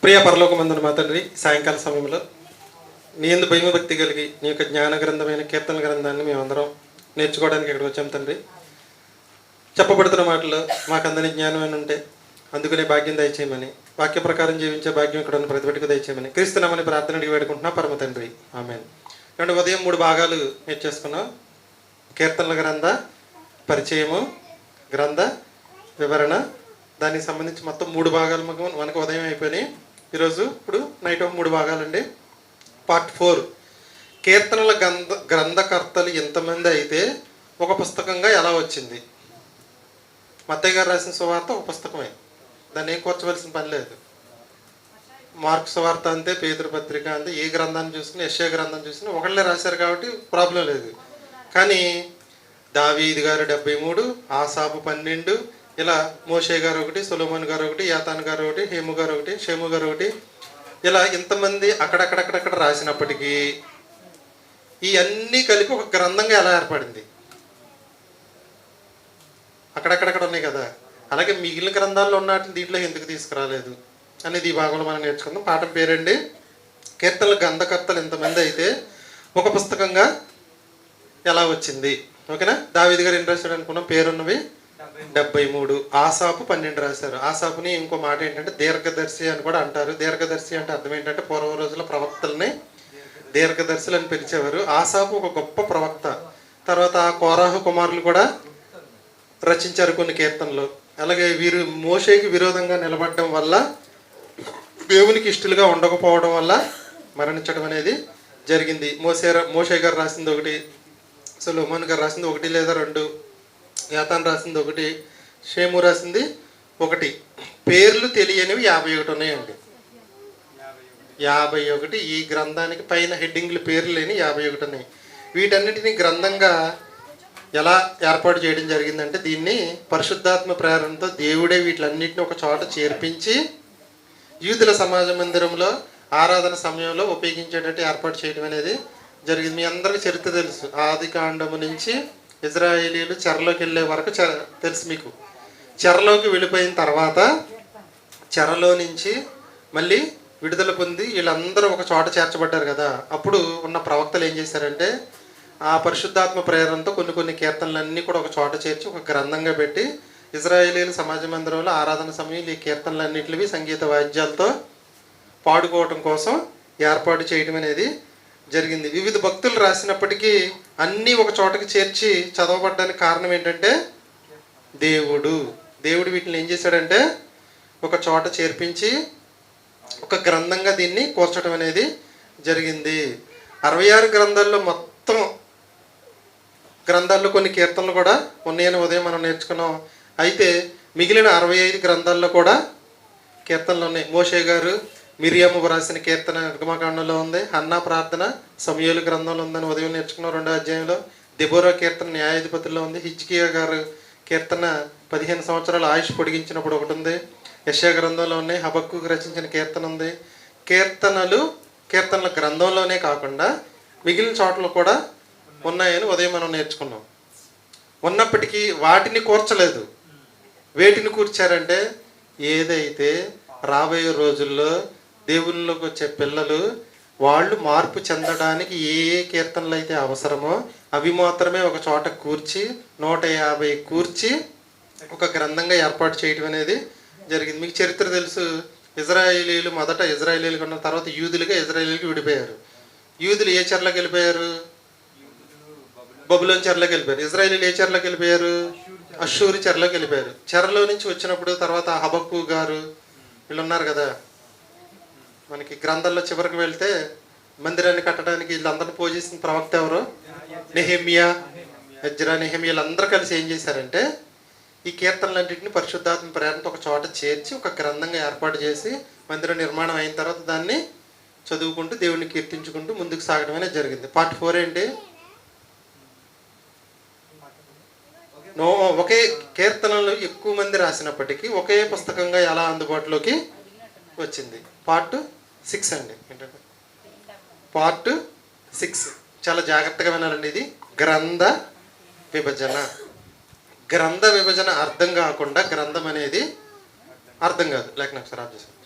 ప్రియ పరలోకమందున మా తండ్రి, సాయంకాల సమయంలో నీ యందు భయభక్తి కలిగి నీ యొక్క జ్ఞాన గ్రంథమైన కీర్తన గ్రంథాన్ని మేమందరం నేర్చుకోవడానికి ఇక్కడికి వచ్చాం తండ్రి. చెప్పబడుతున్న మాటలు మాకు అందని జ్ఞానం ఉంటే అందుకునే భాగ్యం దయచేయమని, వాక్య ప్రకారం జీవించే భాగ్యం ఇక్కడ ఉన్న ప్రతిభటికి దయచేయమని క్రీస్తునామని ప్రార్థన అడిగి వేడుకుంటున్నా పరమ తండ్రి, ఆమేన్. రెండు ఉదయం 3 భాగాలు నేర్చేసుకున్నాం. కీర్తనల గ్రంథ పరిచయము, గ్రంథ వివరణ, దానికి సంబంధించి మొత్తం 3 భాగాలు మనకు ఉదయం అయిపోయినాయి. ఈరోజు ఇప్పుడు నైట్ 3 భాగాలండి. పార్ట్ 4, కీర్తనల గ్రంథకర్తలు ఎంతమంది అయితే ఒక పుస్తకంగా ఎలా వచ్చింది. మత్తయి గారు రాసిన సువార్త ఒక పుస్తకమే, దాన్ని ఏం కూర్చవలసిన పని లేదు. మార్కు సువార్త అంతే, పేతురు పత్రిక అంతే, ఏ గ్రంథాన్ని చూసుకుని యెషయా గ్రంథం చూసుకుని ఒకళ్ళే రాశారు కాబట్టి ప్రాబ్లం లేదు. కానీ దావీదు గారు 73, ఆసాపు 12, ఇలా మోషే గారు ఒకటి, సొలొమోన్ గారు ఒకటి, యాతాన్ గారు ఒకటి, హేము గారు ఒకటి, షేము గారు ఒకటి, ఇలా ఇంతమంది అక్కడక్కడక్కడక్కడ రాసినప్పటికీ ఈ అన్నీ కలిపి ఒక గ్రంథంగా ఎలా ఏర్పడింది. అక్కడక్కడక్కడ ఉన్నాయి కదా, అలాగే మిగిలిన గ్రంథాల్లో ఉన్నట్లు దీంట్లో ఎందుకు తీసుకురాలేదు అనేది ఈ భాగంలో మనం నేర్చుకుందాం. పాఠం పేరండి కీర్తనల గ్రంథకర్తలు ఎంతమంది అయితే ఒక పుస్తకంగా ఎలా వచ్చింది. ఓకేనా. దావీదు గారు ఎన్ని రాశాడు అనుకున్నాం, పేరున్నవి 73, ఆసాపు 12 రాశారు. ఆసాపుని ఇంకో మాట ఏంటంటే దీర్ఘదర్శి అని కూడా అంటారు. దీర్ఘదర్శి అంటే అర్థం ఏంటంటే పూర్వ రోజుల ప్రవక్తల్ని దీర్ఘదర్శులు అని పిలిచేవారు. ఆసాపు ఒక గొప్ప ప్రవక్త. తర్వాత కోరాహు కుమారులు కూడా రచించారు కొన్ని కీర్తనలు. అలాగే వీరు మోషేకి విరోధంగా నిలబడడం వల్ల, దేవునికి ఇష్టలుగా ఉండకపోవడం వల్ల మరణించడం అనేది జరిగింది. మోషే గారు రాసింది ఒకటి, సొలొమోన్ గారు రాసింది 1 లేదా 2, యాతాన్ రాసింది 1, షేము రాసింది 1. పేర్లు తెలియనివి 51 ఉన్నాయండి. 51 ఈ గ్రంథానికి పైన హెడ్డింగ్లు పేర్లు లేని 51 ఉన్నాయి. వీటన్నిటిని గ్రంథంగా ఎలా ఏర్పాటు చేయడం జరిగిందంటే, దీన్ని పరిశుద్ధాత్మ ప్రేరణతో దేవుడే వీటిలన్నిటిని ఒక చోట చేర్పించి యూదుల సమాజ మందిరంలో ఆరాధన సమయంలో ఉపయోగించేటట్టు ఏర్పాటు చేయడం అనేది జరిగింది. మీ అందరికీ చరిత్ర తెలుసు. ఆది కాండము నుంచి ఇజ్రాయేలీలు చెరలోకి వెళ్ళే వరకు తెలుసు మీకు. చెరలోకి వెళ్ళిపోయిన తర్వాత చెరలో నుంచి మళ్ళీ విడుదల పొంది వీళ్ళందరూ ఒక చోట చేర్చబడ్డారు కదా. అప్పుడు ఉన్న ప్రవక్తలు ఏం చేశారంటే, ఆ పరిశుద్ధాత్మ ప్రేరణతో కొన్ని కీర్తనలన్నీ కూడా ఒక చోట చేర్చి ఒక గ్రంథంగా పెట్టి ఇజ్రాయేలీల సమాజ మందిరంలో ఆరాధన సమయంలో ఈ కీర్తనలన్నింటివి సంగీత వాయిద్యాలతో పాడుకోవటం కోసం ఏర్పాటు చేయడం అనేది జరిగింది. వివిధ భక్తులు రాసినప్పటికీ అన్నీ ఒక చోటకి చేర్చి చదవబడ్డానికి కారణం ఏంటంటే, దేవుడు వీటిని ఏం చేశాడంటే ఒక చోట చేర్పించి ఒక గ్రంథంగా దీన్ని కూర్చడం అనేది జరిగింది. 66 గ్రంథాల్లో మొత్తం గ్రంథాల్లో కొన్ని కీర్తనలు కూడా ఉన్నాయని ఉదయం మనం నేర్చుకున్నాం. అయితే మిగిలిన 65 గ్రంథాల్లో కూడా కీర్తనలు ఉన్నాయి. మోషే గారు మిరియాము రాసిన కీర్తన నిర్గమకాండంలో ఉంది. హన్నా ప్రార్థన సమూయేలు గ్రంథంలో ఉందని ఉదయం నేర్చుకున్నాం 2వ అధ్యాయంలో. దెబోరా కీర్తన న్యాయాధిపతుల్లో ఉంది. హిజ్కియా గారు కీర్తన 15 సంవత్సరాలు ఆయుష్ పొడిగించినప్పుడు ఒకటి ఉంది. యెషయా గ్రంథంలో ఉన్నాయి. హబక్కూకు రచించిన కీర్తన ఉంది. కీర్తనల గ్రంథంలోనే కాకుండా మిగిలిన చోట్ల కూడా ఉన్నాయని ఉదయం మనం నేర్చుకున్నాం. ఉన్నప్పటికీ వాటిని కూర్చలేదు. వేటిని కూర్చారంటే, ఏదైతే రాబోయే రోజుల్లో దేవుళ్ళలోకి వచ్చే పిల్లలు వాళ్ళు మార్పు చెందడానికి ఏ కీర్తనలు అయితే అవసరమో అవి మాత్రమే ఒక చోట కూర్చి 150 కూర్చి ఒక గ్రంథంగా ఏర్పాటు చేయడం అనేది జరిగింది. మీకు చరిత్ర తెలుసు. ఇజ్రాయేలీలు మొదట ఇజ్రాయేలీలు ఉన్న తర్వాత యూదులుగా ఇజ్రాయేలీలకు విడిపోయారు. యూదులు ఏ చెరలోకి వెళ్ళిపోయారు? బబులోని చెరలోకి వెళ్ళిపోయారు. ఇజ్రాయేలీలు ఏ చెరలోకి వెళ్ళిపోయారు? అష్షూరు చెరలోకి వెళ్ళిపోయారు. చెరలో నుంచి వచ్చినప్పుడు తర్వాత హబక్కూ గారు వీళ్ళు ఉన్నారు కదా. మనకి గ్రంథాల్లో చివరికి వెళ్తే మందిరాన్ని కట్టడానికి వీళ్ళందరినీ పూజిస్తున్న ప్రవక్త ఎవరు? నెహెమియా, ఎజ్రా, నెహెమియా వీళ్ళందరూ కలిసి ఏం చేశారంటే ఈ కీర్తనలన్నింటినీ పరిశుద్ధాత్మ ప్రేరణతో ఒక చోట చేర్చి ఒక గ్రంథంగా ఏర్పాటు చేసి మందిరం నిర్మాణం అయిన తర్వాత దాన్ని చదువుకుంటూ దేవుడిని కీర్తించుకుంటూ ముందుకు సాగడం అనేది జరిగింది. పార్ట్ 4 ఏంటి? ఒకే కీర్తనలు ఎక్కువ మంది రాసినప్పటికీ ఒకే పుస్తకంగా ఎలా అందుబాటులోకి వచ్చింది. పార్ట్ 6 అండి. ఏంటంటే పార్ట్ 6 చాలా జాగ్రత్తగా వినాలండి. ఇది గ్రంథ విభజన అర్థం కాకుండా గ్రంథం అనేది అర్థం కాదు. లేక నాకు సార్ ఆఫ్ చేశాను.